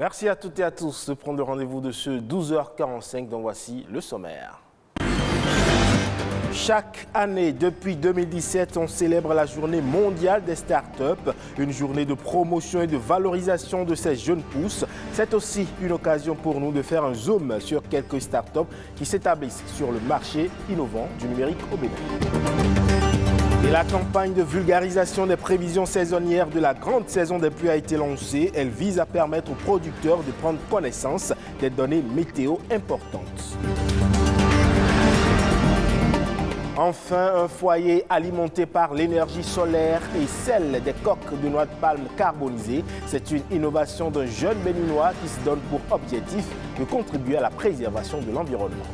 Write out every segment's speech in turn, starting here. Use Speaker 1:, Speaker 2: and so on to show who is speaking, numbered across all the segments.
Speaker 1: Merci à toutes et à tous de prendre le rendez-vous de ce 12h45, dont voici le sommaire. Chaque année, depuis 2017, on célèbre la journée mondiale des startups, une journée de promotion et de valorisation de ces jeunes pousses. C'est aussi une occasion pour nous de faire un zoom sur quelques startups qui s'établissent sur le marché innovant du numérique au Bénin. Et la campagne de vulgarisation des prévisions saisonnières de la grande saison des pluies a été lancée. Elle vise à permettre aux producteurs de prendre connaissance des données météo importantes. Enfin, un foyer alimenté par l'énergie solaire et celle des coques de noix de palme carbonisées. C'est une innovation d'un jeune béninois qui se donne pour objectif de contribuer à la préservation de l'environnement.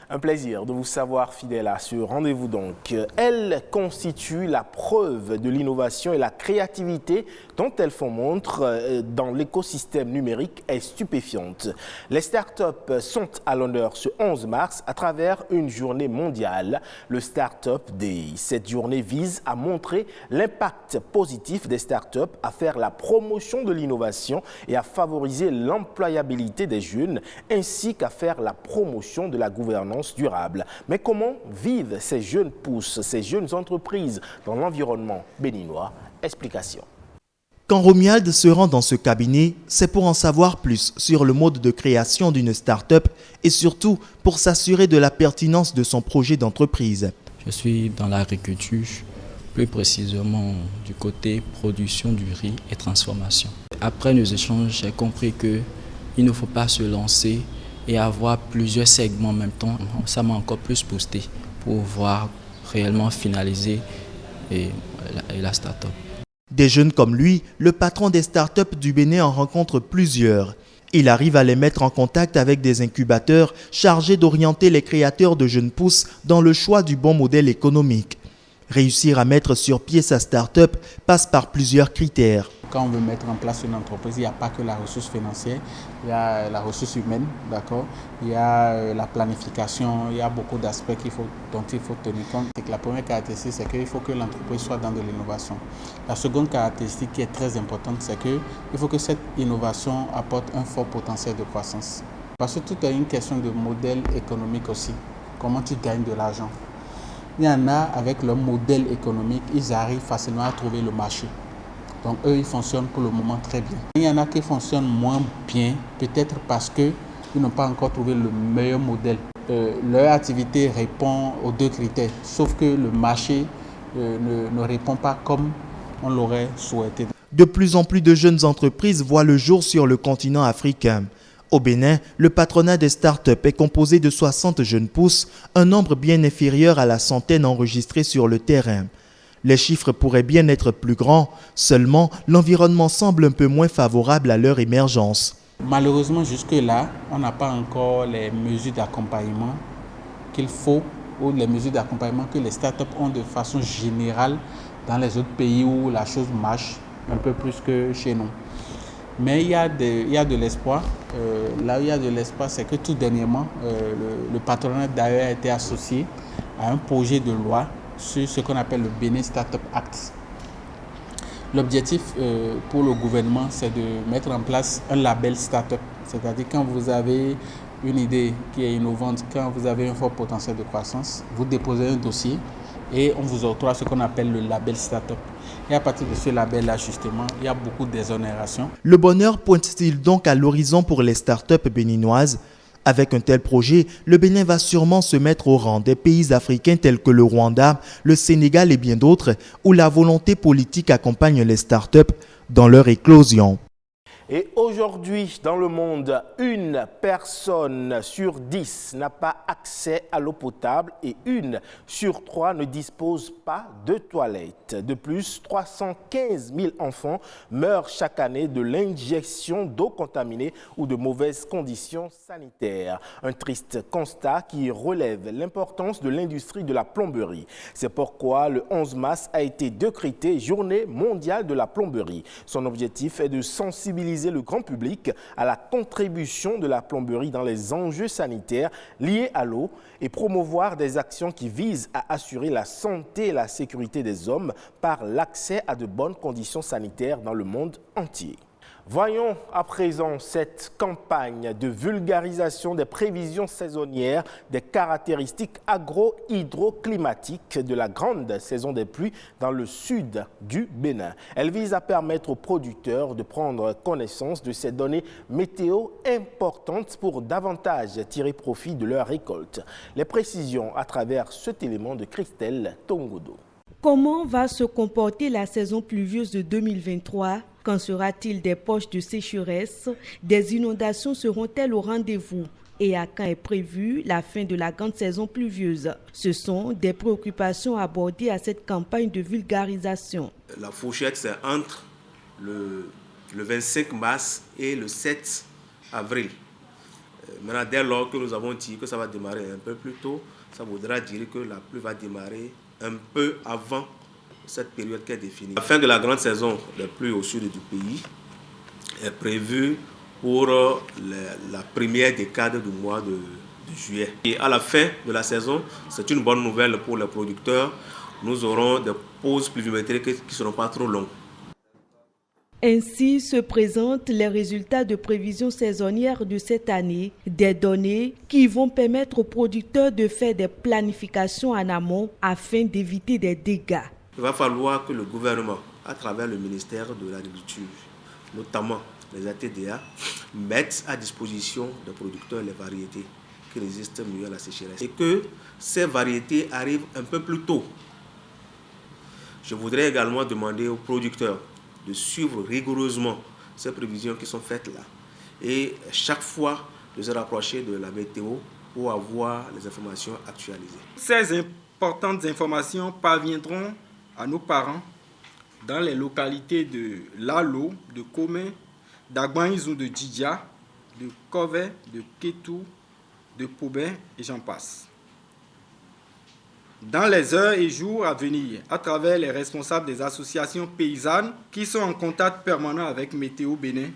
Speaker 1: Un plaisir de vous savoir fidèle à ce rendez-vous donc. Elles constituent la preuve de l'innovation et la créativité dont elles font montre dans l'écosystème numérique est stupéfiante. Les startups sont à l'honneur ce 11 mars à travers une journée mondiale, le Startup Day. Cette journée vise à montrer l'impact positif des startups, à faire la promotion de l'innovation et à favoriser l'employabilité des jeunes, ainsi qu'à faire la promotion de la gouvernance durable. Mais comment vivent ces jeunes pousses, ces jeunes entreprises dans l'environnement béninois? Explication.
Speaker 2: Quand Romuald se rend dans ce cabinet, c'est pour en savoir plus sur le mode de création d'une start-up et surtout pour s'assurer de la pertinence de son projet d'entreprise.
Speaker 3: Je suis dans l'agriculture, plus précisément du côté production du riz et transformation. Après nos échanges, j'ai compris qu'il ne faut pas se lancer et avoir plusieurs segments en même temps. Ça m'a encore plus boosté pour pouvoir réellement finaliser la start-up.
Speaker 2: Des jeunes comme lui, le patron des startups du Bénin en rencontre plusieurs. Il arrive à les mettre en contact avec des incubateurs chargés d'orienter les créateurs de jeunes pousses dans le choix du bon modèle économique. Réussir à mettre sur pied sa start-up passe par plusieurs critères.
Speaker 4: Quand on veut mettre en place une entreprise, il n'y a pas que la ressource financière, il y a la ressource humaine, d'accord. Il y a la planification, il y a beaucoup d'aspects dont il faut tenir compte. La première caractéristique, c'est qu'il faut que l'entreprise soit dans de l'innovation. La seconde caractéristique qui est très importante, c'est qu'il faut que cette innovation apporte un fort potentiel de croissance. Parce que tout est une question de modèle économique aussi. Comment tu gagnes de l'argent? Il y en a, avec leur modèle économique, ils arrivent facilement à trouver le marché. Donc eux, ils fonctionnent pour le moment très bien. Il y en a qui fonctionnent moins bien, peut-être parce qu'ils n'ont pas encore trouvé le meilleur modèle. Leur activité répond aux deux critères, sauf que le marché ne répond pas comme on l'aurait souhaité.
Speaker 2: De plus en plus de jeunes entreprises voient le jour sur le continent africain. Au Bénin, le patronat des startups est composé de 60 jeunes pousses, un nombre bien inférieur à la centaine enregistrée sur le terrain. Les chiffres pourraient bien être plus grands, seulement l'environnement semble un peu moins favorable à leur émergence.
Speaker 4: Malheureusement, jusque-là, on n'a pas encore les mesures d'accompagnement qu'il faut ou les mesures d'accompagnement que les startups ont de façon générale dans les autres pays où la chose marche un peu plus que chez nous. Mais il y a de l'espoir. Là où il y a de l'espoir, c'est que tout dernièrement, le patronat d'ailleurs a été associé à un projet de loi sur ce qu'on appelle le Bénin Startup Act. L'objectif pour le gouvernement, c'est de mettre en place un label startup. C'est-à-dire quand vous avez une idée qui est innovante, quand vous avez un fort potentiel de croissance, vous déposez un dossier et on vous octroie ce qu'on appelle le label startup. Et à partir de ce label-là, justement, il y a beaucoup d'exonérations.
Speaker 2: Le bonheur pointe-t-il donc à l'horizon pour les startups béninoises? Avec un tel projet, le Bénin va sûrement se mettre au rang des pays africains tels que le Rwanda, le Sénégal et bien d'autres, où la volonté politique accompagne les startups dans leur éclosion.
Speaker 1: Et aujourd'hui, dans le monde, une personne sur 10 n'a pas accès à l'eau potable et 1 sur 3 ne dispose pas de toilettes. De plus, 315 000 enfants meurent chaque année de l'injection d'eau contaminée ou de mauvaises conditions sanitaires. Un triste constat qui relève l'importance de l'industrie de la plomberie. C'est pourquoi le 11 mars a été décrété Journée mondiale de la plomberie. Son objectif est de sensibiliser sensibiliser le grand public à la contribution de la plomberie dans les enjeux sanitaires liés à l'eau et promouvoir des actions qui visent à assurer la santé et la sécurité des hommes par l'accès à de bonnes conditions sanitaires dans le monde entier. Voyons à présent cette campagne de vulgarisation des prévisions saisonnières des caractéristiques agro-hydroclimatiques de la grande saison des pluies dans le sud du Bénin. Elle vise à permettre aux producteurs de prendre connaissance de ces données météo importantes pour davantage tirer profit de leur récolte. Les précisions à travers cet élément de Christelle Tongodo.
Speaker 5: Comment va se comporter la saison pluvieuse de 2023 ? Qu'en sera-t-il des poches de sécheresse? Des inondations seront-elles au rendez-vous? Et à quand est prévue la fin de la grande saison pluvieuse? Ce sont des préoccupations abordées à cette campagne de vulgarisation.
Speaker 6: La fourchette, c'est entre le 25 mars et le 7 avril. Maintenant, dès lors que nous avons dit que ça va démarrer un peu plus tôt, ça voudra dire que la pluie va démarrer un peu avant cette période qui est définie. La fin de la grande saison des pluies au sud du pays est prévue pour la première décade du mois de juillet. Et à la fin de la saison, c'est une bonne nouvelle pour les producteurs. Nous aurons des pauses pluviométriques qui ne seront pas trop longues.
Speaker 5: Ainsi se présentent les résultats de prévisions saisonnières de cette année, des données qui vont permettre aux producteurs de faire des planifications en amont afin d'éviter des dégâts.
Speaker 6: Il va falloir que le gouvernement, à travers le ministère de l'Agriculture, notamment les ATDA, mettent à disposition des producteurs les variétés qui résistent mieux à la sécheresse et que ces variétés arrivent un peu plus tôt. Je voudrais également demander aux producteurs de suivre rigoureusement ces prévisions qui sont faites là et chaque fois de se rapprocher de la météo pour avoir les informations actualisées.
Speaker 7: Ces importantes informations parviendront à nos parents dans les localités de Lalo, de Komé, d'Agbanizou, de Djidja, de Kové, de Kétou, de Poubé et j'en passe. Dans les heures et jours à venir, à travers les responsables des associations paysannes qui sont en contact permanent avec Météo Bénin,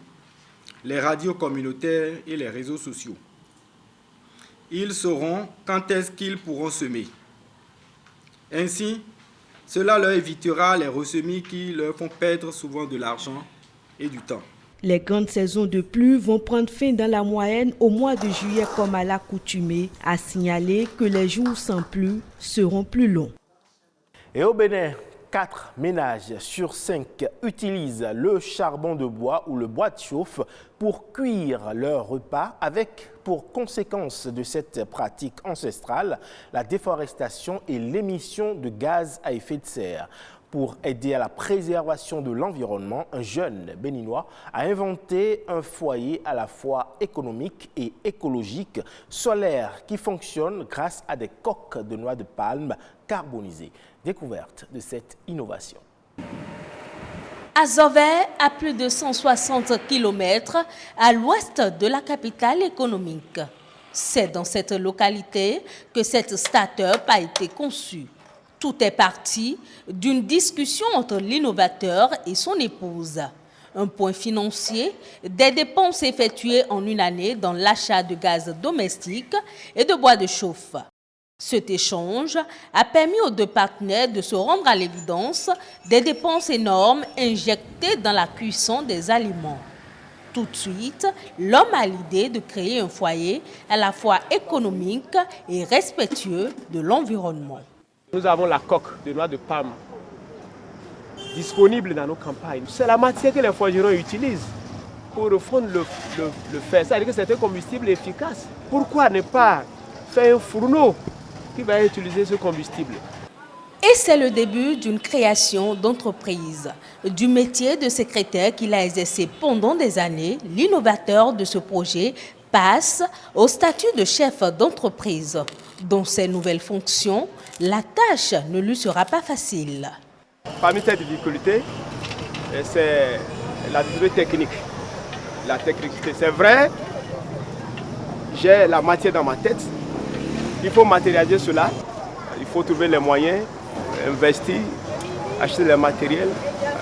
Speaker 7: les radios communautaires et les réseaux sociaux. Ils sauront quand est-ce qu'ils pourront semer. Ainsi, cela leur évitera les ressemis qui leur font perdre souvent de l'argent et du temps.
Speaker 5: Les grandes saisons de pluie vont prendre fin dans la moyenne au mois de juillet comme à l'accoutumée, à signaler que les jours sans pluie seront plus longs.
Speaker 1: Et au Bénin, 4 ménages sur 5 utilisent le charbon de bois ou le bois de chauffe pour cuire leurs repas, avec pour conséquence de cette pratique ancestrale la déforestation et l'émission de gaz à effet de serre. Pour aider à la préservation de l'environnement, un jeune béninois a inventé un foyer à la fois économique et écologique, solaire, qui fonctionne grâce à des coques de noix de palme carbonisées. Découverte de cette innovation.
Speaker 8: À Zové, à plus de 160 km à l'ouest de la capitale économique. C'est dans cette localité que cette start-up a été conçue. Tout est parti d'une discussion entre l'innovateur et son épouse. Un point financier, des dépenses effectuées en une année dans l'achat de gaz domestique et de bois de chauffe. Cet échange a permis aux deux partenaires de se rendre à l'évidence des dépenses énormes injectées dans la cuisson des aliments. Tout de suite, l'homme a l'idée de créer un foyer à la fois économique et respectueux de l'environnement.
Speaker 9: Nous avons la coque de noix de palme disponible dans nos campagnes. C'est la matière que les forgerons utilisent pour refondre le fer. C'est-à-dire que c'est un combustible efficace. Pourquoi ne pas faire un fourneau qui va utiliser ce combustible?
Speaker 8: Et c'est le début d'une création d'entreprise. Du métier de secrétaire qu'il a exercé pendant des années, l'innovateur de ce projet passe au statut de chef d'entreprise. Dans ses nouvelles fonctions, la tâche ne lui sera pas facile.
Speaker 9: Parmi ces difficultés, c'est la difficulté technique. La technicité, c'est vrai, j'ai la matière dans ma tête. Il faut matérialiser cela. Il faut trouver les moyens, investir, acheter le matériel,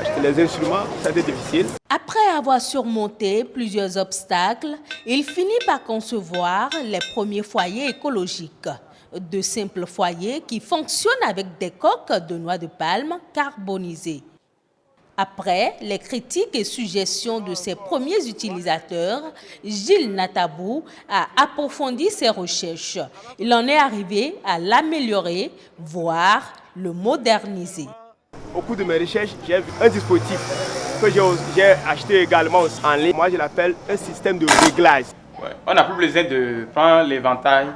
Speaker 9: acheter les instruments, ça a été difficile.
Speaker 8: Après avoir surmonté plusieurs obstacles, il finit par concevoir les premiers foyers écologiques. De simples foyers qui fonctionnent avec des coques de noix de palme carbonisées. Après les critiques et suggestions de ses premiers utilisateurs, Gilles Natabou a approfondi ses recherches. Il en est arrivé à l'améliorer, voire le moderniser.
Speaker 9: Au cours de mes recherches, j'ai vu un dispositif que j'ai acheté également en ligne. Moi, je l'appelle un système de réglage.
Speaker 10: Ouais, on n'a plus besoin de prendre l'éventail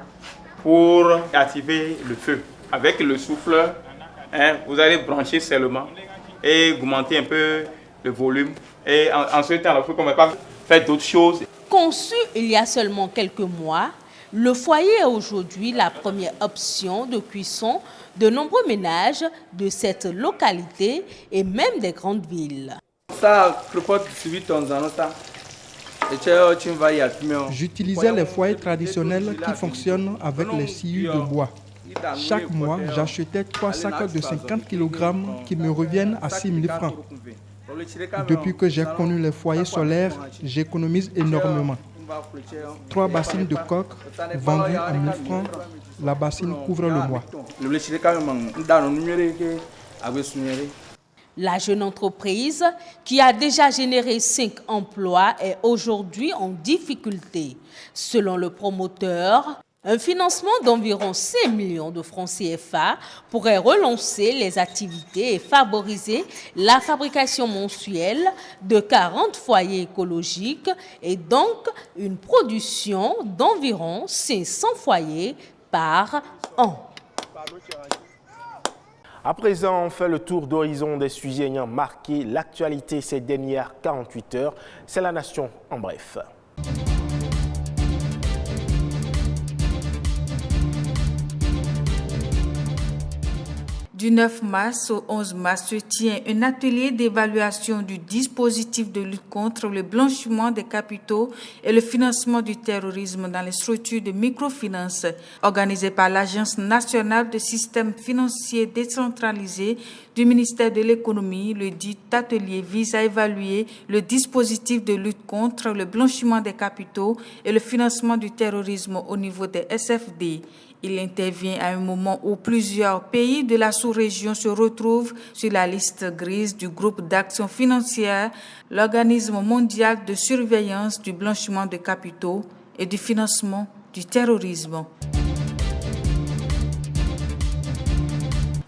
Speaker 10: pour activer le feu. Avec le souffleur, vous allez brancher seulement et augmenter un peu le volume. Et en ce temps, on ne peut pas faire d'autres choses.
Speaker 8: Conçu il y a seulement quelques mois, le foyer est aujourd'hui la première option de cuisson de nombreux ménages de cette localité et même des grandes villes.
Speaker 11: J'utilisais les foyers traditionnels qui fonctionnent avec les sciures de bois. Chaque mois, j'achetais 3 sacs de 50 kg qui me reviennent à 6 000 francs. Depuis que j'ai connu les foyers solaires, j'économise énormément. 3 bassines de coque vendues à 1 000 francs, la bassine couvre le mois.
Speaker 8: La jeune entreprise, qui a déjà généré 5 emplois, est aujourd'hui en difficulté. Selon le promoteur, un financement d'environ 5 millions de francs CFA pourrait relancer les activités et favoriser la fabrication mensuelle de 40 foyers écologiques et donc une production d'environ 500 foyers par an.
Speaker 1: À présent, on fait le tour d'horizon des sujets ayant marqué l'actualité ces dernières 48 heures. C'est la Nation en bref.
Speaker 12: Du 9 mars au 11 mars se tient un atelier d'évaluation du dispositif de lutte contre le blanchiment des capitaux et le financement du terrorisme dans les structures de microfinance organisé par l'Agence nationale de systèmes financiers décentralisés du ministère de l'économie. Le dit atelier vise à évaluer le dispositif de lutte contre le blanchiment des capitaux et le financement du terrorisme au niveau des SFD. Il intervient à un moment où plusieurs pays de la sous-région se retrouvent sur la liste grise du groupe d'action financière, l'organisme mondial de surveillance du blanchiment de capitaux et du financement du terrorisme.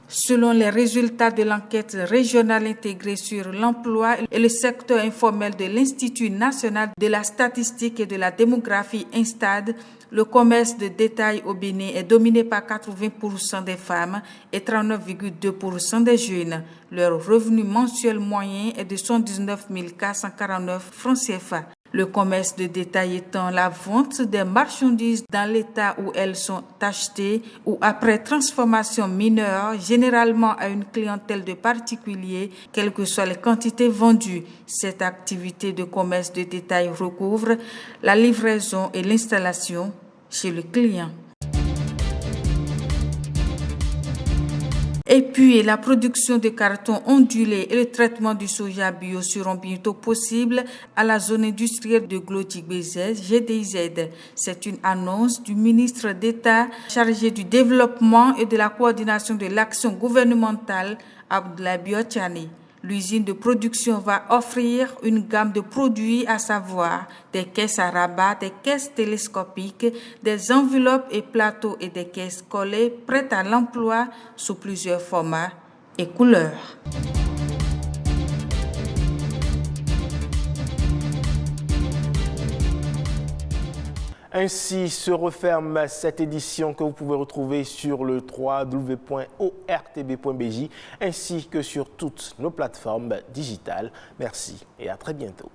Speaker 12: Selon les résultats de l'enquête régionale intégrée sur l'emploi et le secteur informel de l'Institut national de la statistique et de la démographie INSTAD, le commerce de détail au Bénin est dominé par 80% des femmes et 39,2% des jeunes. Leur revenu mensuel moyen est de 119 449 francs CFA. Le commerce de détail étant la vente des marchandises dans l'état où elles sont achetées ou après transformation mineure, généralement à une clientèle de particuliers, quelles que soient les quantités vendues. Cette activité de commerce de détail recouvre la livraison et l'installation chez le client. Et puis, la production de carton ondulé et le traitement du soja bio seront bientôt possibles à la zone industrielle de Glody-Bézès, GDIZ. C'est une annonce du ministre d'État chargé du développement et de la coordination de l'action gouvernementale, Abdoulaye Biotchani. L'usine de production va offrir une gamme de produits, à savoir des caisses à rabat, des caisses télescopiques, des enveloppes et plateaux et des caisses collées prêtes à l'emploi sous plusieurs formats et couleurs.
Speaker 1: Ainsi se referme cette édition que vous pouvez retrouver sur le www.ortb.bj ainsi que sur toutes nos plateformes digitales. Merci et à très bientôt.